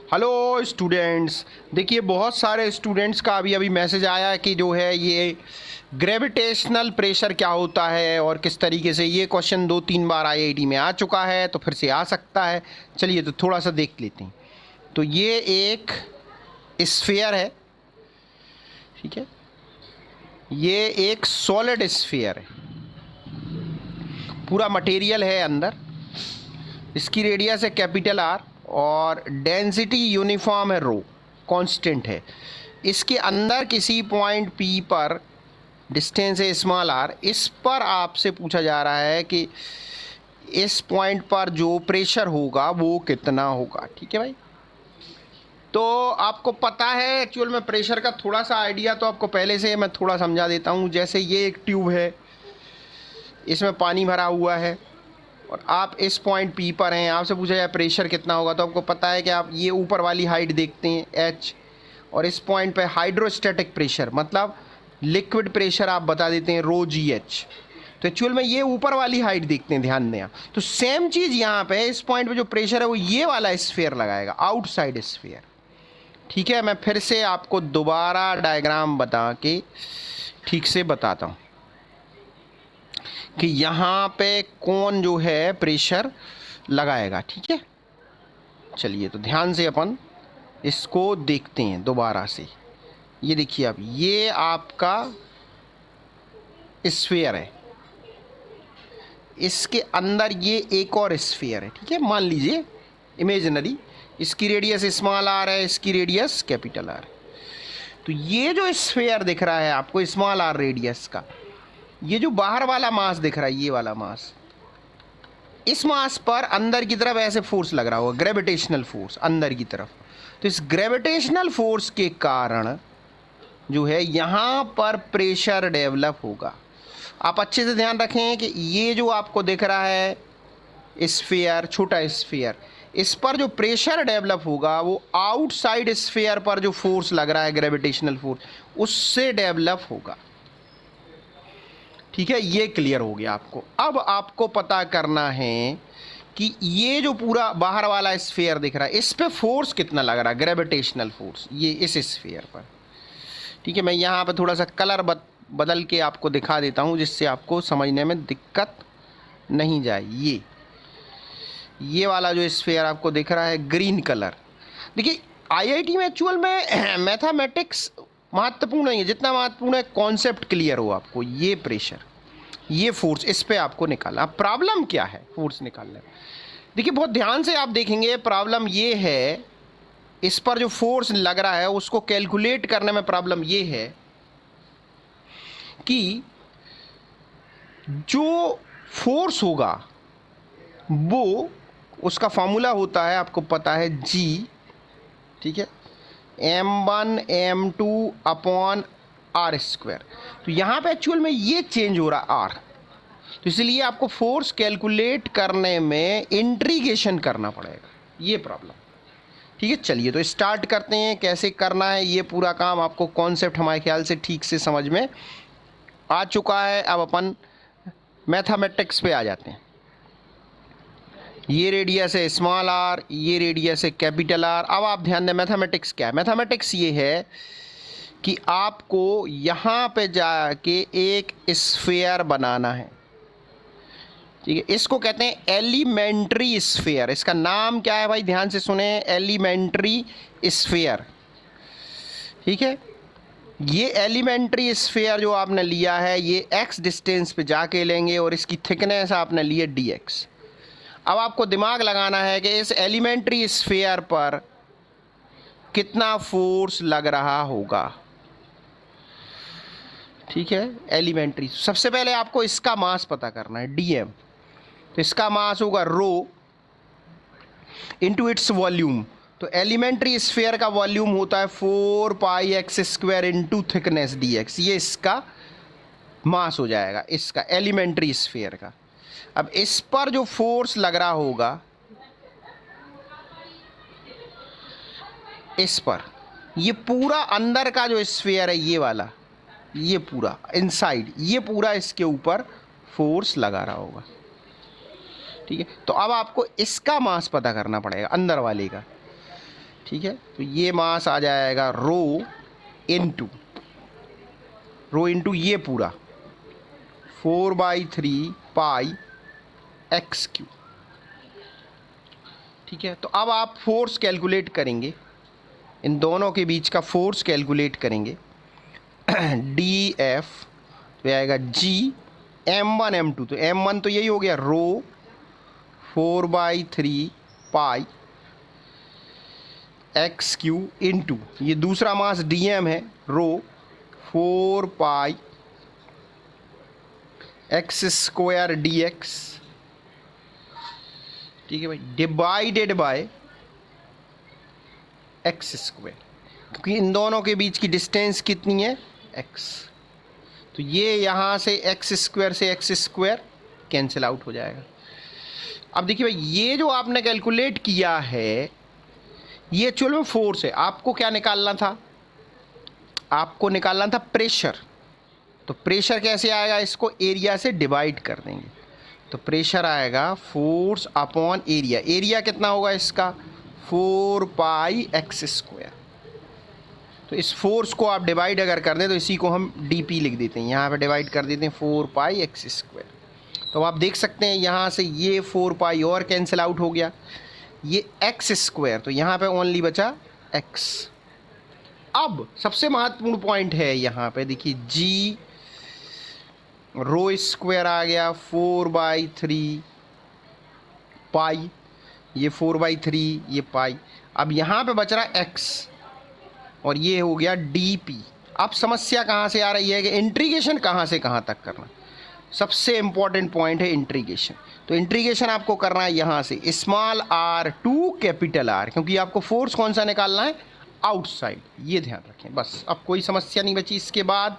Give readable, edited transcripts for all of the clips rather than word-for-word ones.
Hello students. देखिए बहुत सारे स्टूडेंट्स का अभी अभी मैसेज आया कि जो है ये ग्रेविटेशनल प्रेशर क्या होता है और किस तरीके से ये क्वेश्चन 2-3 बार आईआईटी में आ चुका है, तो फिर से आ सकता है। चलिए तो थोड़ा सा देख लेते हैं। तो ये एक स्फीयर है, ठीक है। ये एक सॉलिड स्फीयर है, पूरा मटेरियल है अंदर। इसकी रेडियस है कैपिटल आर और डेंसिटी यूनिफॉर्म है, रो कांस्टेंट है। इसके अंदर किसी पॉइंट पी पर डिस्टेंस है स्मॉल आर। इस पर आपसे पूछा जा रहा है कि इस पॉइंट पर जो प्रेशर होगा वो कितना होगा, ठीक है भाई। तो आपको पता है एक्चुअल में प्रेशर का थोड़ा सा आइडिया तो आपको पहले से मैं थोड़ा समझा देता हूँ। जैसे ये एक ट्यूब है, इसमें पानी भरा हुआ है और आप इस पॉइंट पी पर हैं। आपसे पूछा जाए प्रेशर कितना होगा, तो आपको पता है कि आप ये ऊपर वाली हाइट देखते हैं एच, और इस पॉइंट पे हाइड्रोस्टैटिक प्रेशर मतलब लिक्विड प्रेशर आप बता देते हैं रो जी एच। तो एक्चुअल में ये ऊपर वाली हाइट देखते हैं, ध्यान दें आप। तो सेम चीज़ यहाँ पे इस पॉइंट पे जो प्रेशर है वो ये वाला स्फीयर लगाएगा, आउटसाइड स्फीयर, ठीक है। मैं फिर से आपको दोबारा डायग्राम बता के ठीक से बताता हूँ कि यहाँ पे कौन जो है प्रेशर लगाएगा, ठीक है। चलिए तो ध्यान से अपन इसको देखते हैं दोबारा से। ये देखिए अब ये आपका स्फीयर है, इसके अंदर ये एक और स्फीयर है, ठीक है। मान लीजिए इमेजिनरी, इसकी रेडियस स्मॉल आर है, इसकी रेडियस कैपिटल आर है। तो ये जो स्फीयर दिख रहा है आपको स्मॉल आर रेडियस का, ये जो बाहर वाला मास दिख रहा है, ये वाला मास, इस मास पर अंदर की तरफ ऐसे फोर्स लग रहा होगा, ग्रेविटेशनल फोर्स अंदर की तरफ। तो इस ग्रेविटेशनल फोर्स के कारण जो है यहाँ पर प्रेशर डेवलप होगा। आप अच्छे से ध्यान रखें कि ये जो आपको दिख रहा है स्फीयर, छोटा स्फीयर, इस पर जो प्रेशर डेवलप होगा वो आउटसाइड स्फीयर पर जो फोर्स लग रहा है ग्रेविटेशनल फोर्स, उससे डेवलप होगा, ठीक है। ये क्लियर हो गया आपको। अब आपको पता करना है कि ये जो पूरा बाहर वाला स्फीयर दिख रहा है, इस पे फोर्स कितना लग रहा है, ग्रेविटेशनल फोर्स, ये इस स्फीयर पर, ठीक है। मैं यहाँ पे थोड़ा सा कलर बदल के आपको दिखा देता हूँ जिससे आपको समझने में दिक्कत नहीं जाए। ये वाला जो स्फीयर आपको दिख रहा है ग्रीन कलर, देखिए आईआईटी में एक्चुअल में मैथमेटिक्स महत्वपूर्ण नहीं है जितना महत्वपूर्ण है कॉन्सेप्ट क्लियर हो आपको। ये प्रेशर, ये फोर्स, इस पे आपको निकालना। अब प्रॉब्लम क्या है फोर्स निकालने में, देखिए बहुत ध्यान से आप देखेंगे। प्रॉब्लम ये है, इस पर जो फोर्स लग रहा है उसको कैलकुलेट करने में प्रॉब्लम ये है कि जो फोर्स होगा वो, उसका फॉर्मूला होता है आपको पता है जी, ठीक है, m1 m2 upon are square. तो यहाँ पे एक्चुअल में ये चेंज हो रहा है आर, तो इसलिए आपको फोर्स कैलकुलेट करने में इंटीग्रेशन करना पड़ेगा, ये प्रॉब्लम, ठीक है। चलिए तो स्टार्ट करते हैं कैसे करना है ये पूरा काम। आपको कॉन्सेप्ट हमारे ख्याल से ठीक से समझ में आ चुका है। अब अपन मैथमेटिक्स पे आ जाते हैं। ये रेडियस है स्मॉल आर, ये रेडियस है कैपिटल आर। अब आप ध्यान दें मैथमेटिक्स क्या है। मैथमेटिक्स ये है कि आपको यहाँ पे जाके एक स्फीयर बनाना है, ठीक है। इसको कहते हैं एलिमेंट्री स्फीयर। इसका नाम क्या है भाई, ध्यान से सुने, एलिमेंट्री स्फीयर, ठीक है। ये एलिमेंट्री स्फीयर जो आपने लिया है ये x डिस्टेंस पे जाके लेंगे और इसकी थिकनेस आपने लिए dx। अब आपको दिमाग लगाना है कि इस एलिमेंट्री स्फीयर पर कितना फोर्स लग रहा होगा, ठीक है। एलिमेंट्री, सबसे पहले आपको इसका मास पता करना है dm। तो इसका मास होगा रो इंटू इट्स वॉल्यूम। तो एलिमेंट्री स्फीयर का वॉल्यूम होता है 4πx² इंटू थिकनेस dx। ये इसका मास हो जाएगा, इसका एलिमेंट्री स्फीयर का। अब इस पर जो फोर्स लग रहा होगा, इस पर, ये पूरा अंदर का जो स्फीयर है ये वाला, ये पूरा इनसाइड, ये पूरा इसके ऊपर फोर्स लगा रहा होगा, ठीक है। तो अब आपको इसका मास पता करना पड़ेगा अंदर वाले का। ठीक है, तो ये मास आ जाएगा रो इंटू ये पूरा 4/3 पाई एक्स क्यू। ठीक है, तो अब आप फोर्स कैलकुलेट करेंगे, इन दोनों के बीच का फोर्स कैलकुलेट करेंगे। डी एफ तो आएगा जी M1 M2, तो M1 तो यही हो गया रो 4/3 पाई एक्स क्यू इंटू ये दूसरा मास DM है रो 4 पाई एक्स स्क्वायर DX। ठीक है भाई, डिवाइडेड बाय एक्स स्क्वायर, क्योंकि इन दोनों के बीच की डिस्टेंस कितनी है x, तो ये यहाँ से एक्स स्क्वायर कैंसिल आउट हो जाएगा। अब देखिए भाई, ये जो आपने कैलकुलेट किया है ये एक्चुअल में फोर्स है। आपको क्या निकालना था, आपको निकालना था प्रेशर। तो प्रेशर कैसे आएगा, इसको एरिया से डिवाइड कर देंगे, तो प्रेशर आएगा फोर्स अपॉन एरिया। एरिया कितना होगा इसका 4 पाई एक्स स्क्वायर। तो इस फोर्स को आप डिवाइड अगर कर दें तो इसी को हम dP लिख देते हैं, यहाँ पे डिवाइड कर देते हैं 4 पाई एक्स स्क्वायर। तो आप देख सकते हैं यहाँ से ये 4 पाई और कैंसिल आउट हो गया, ये एक्स स्क्वायर, तो यहाँ पे ओनली बचा x। अब सबसे महत्वपूर्ण पॉइंट है यहाँ पे, देखिए जी रो स्क्वायर आ गया 4/3 पाई, ये 4/3 ये पाई। अब यहाँ पे बच रहा x और ये हो गया dP। अब समस्या कहाँ से आ रही है कि इंटीग्रेशन कहाँ से कहाँ तक करना। सबसे इंपॉर्टेंट पॉइंट है इंटीग्रेशन। तो इंटीग्रेशन आपको करना है यहाँ से small r to capital R, क्योंकि आपको फोर्स कौन सा निकालना है आउटसाइड, ये ध्यान रखें। बस अब कोई समस्या नहीं बची इसके बाद।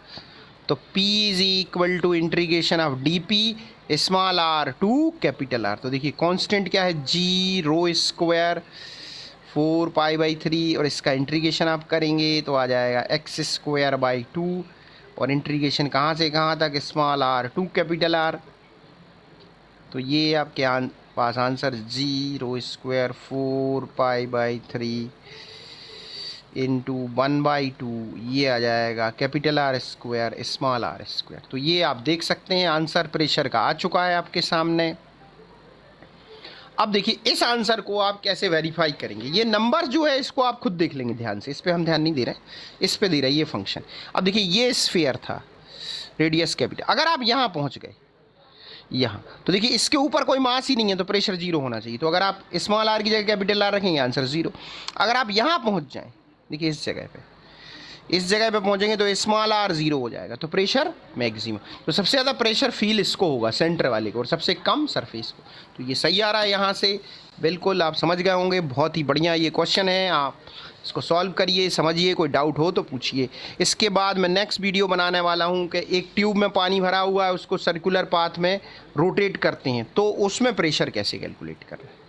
तो P is equal to integration of dP small r to capital R। तो देखिए कांस्टेंट क्या है g रो स्क्वायर 4 पाई/3 और इसका इंटीग्रेशन आप करेंगे तो आ जाएगा x स्क्वायर बाई 2 और इंटीग्रेशन कहाँ से कहाँ तक small r to capital R। तो ये आपके पास आंसर g रो स्क्वायर 4 पाई/3 इंटू 1/2 ये आ जाएगा capital R square small r square. तो ये आप देख सकते हैं आंसर प्रेशर का आ चुका है आपके सामने। अब देखिए इस आंसर को आप कैसे वेरीफाई करेंगे, ये नंबर जो है इसको आप खुद देख लेंगे ध्यान से, इस पर हम ध्यान नहीं दे रहे हैं, इस पे दे रहा है ये फंक्शन। अब देखिए ये स्फीयर था रेडियस कैपिटल, अगर आप यहाँ पहुँच गए यहाँ, तो देखिए इसके ऊपर कोई मास ही नहीं है तो प्रेशर 0 होना चाहिए। तो अगर आप स्मॉल r की जगह कैपिटल R रखेंगे आंसर 0। अगर आप यहाँ पहुँच जाएँ, देखिए इस जगह पे पहुंचेंगे तो स्मॉल r 0 हो जाएगा, तो प्रेशर मैक्सिमम। तो सबसे ज़्यादा प्रेशर फील इसको होगा सेंटर वाले को और सबसे कम सरफेस को। तो ये सही आ रहा है यहाँ से, बिल्कुल आप समझ गए होंगे। बहुत ही बढ़िया ये क्वेश्चन है, आप इसको सॉल्व करिए, समझिए, कोई डाउट हो तो पूछिए। इसके बाद मैं नेक्स्ट वीडियो बनाने वाला हूँ कि एक ट्यूब में पानी भरा हुआ है, उसको सर्कुलर पाथ में रोटेट करते हैं तो उसमें प्रेशर कैसे कैलकुलेट करना है।